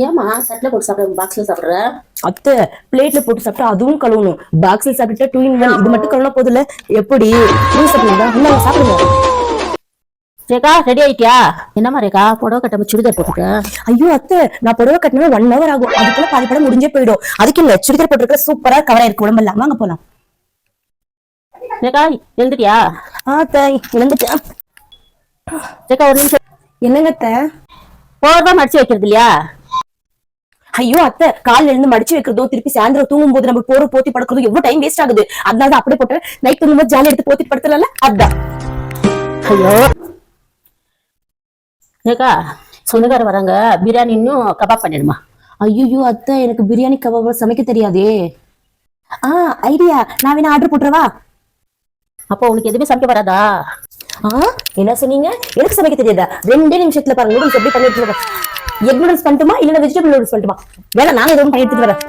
ஏமா சட்டில போட்டு சாப்பிட பாக்ஸ்ல சாப்பிடுற? அத்தை, பிளேட்ல போட்டு சாப்பிட்டா அதுவும் கழுவணும். பாக்ஸ்ல சாப்பிட்டா 2 in 1 இது மட்டும் கழுவனா போதுல. எப்படி நீங்க சாப்பிடுங்க? இல்ல சாப்பிடுங்க. ரேகா ரெடி ஆயிட்டியா? என்னம்மா ரேகா புடவை கட்டாம சுடிதார் போட்டுக்க? ஐயோ அத்தை, நான் புடவை கட்டினா 1 hour ஆகும். அதுக்குள்ள பாதி படம் முடிஞ்சே போயிடும். அதுக்கு இல்ல, சுடிதார் போட்டுருக்க சூப்பரா கவரா இருக்கு உடம்பெல்லாம். வாங்க போலாம். ரேகா எழுந்துட்டியா? அத்தை இழந்துட்டேன். ரேகா ஒரு நிமிஷம். என்னங்க அத்தை? போர்வா மடிச்சு வைக்கிறது இல்லையா? ஐயோ அத்தை, காலைல இருந்து மடிச்சு வைக்கிறதோ திருப்பி சாயந்தரம் தூங்கும் போது நம்ம போற போத்தி படுக்கிறதோ எவ்வளவு டைம் வேஸ்ட் ஆகுது. அதனால தான் அப்படியே போட்டு நைட் தூங்கும்போது ஜாலி எடுத்து போத்தி படுத்தல. அதான். ஐயோ ரேகா சொந்தக்கார வராங்க, பிரியாணி இன்னும் கபாப் பண்ணிடுமா? ஐயோ அத்தை, எனக்கு பிரியாணி கபாப் சமைக்க தெரியாதே. ஐடியா, நான் வேணா ஆர்டர் போட்டுறவா? அப்போ உனக்கு எதுவுமே சமைக்க வராதா? என்ன சொன்னீங்க? எனக்கு சமைக்க தெரியாதா? 2 நிமிஷத்துல பாருங்க நூடுல்ஸ் எப்படி பண்ணி எடுத்துட்டு வரேன். எக் நூடுல்ஸ் பண்ணட்டுமா இல்ல வெஜிடபிள் நூடுல்ஸ் பண்ணட்டுமா? வேணா நாங்க எதுவும் பண்ணி எடுத்துட்டு வரேன்.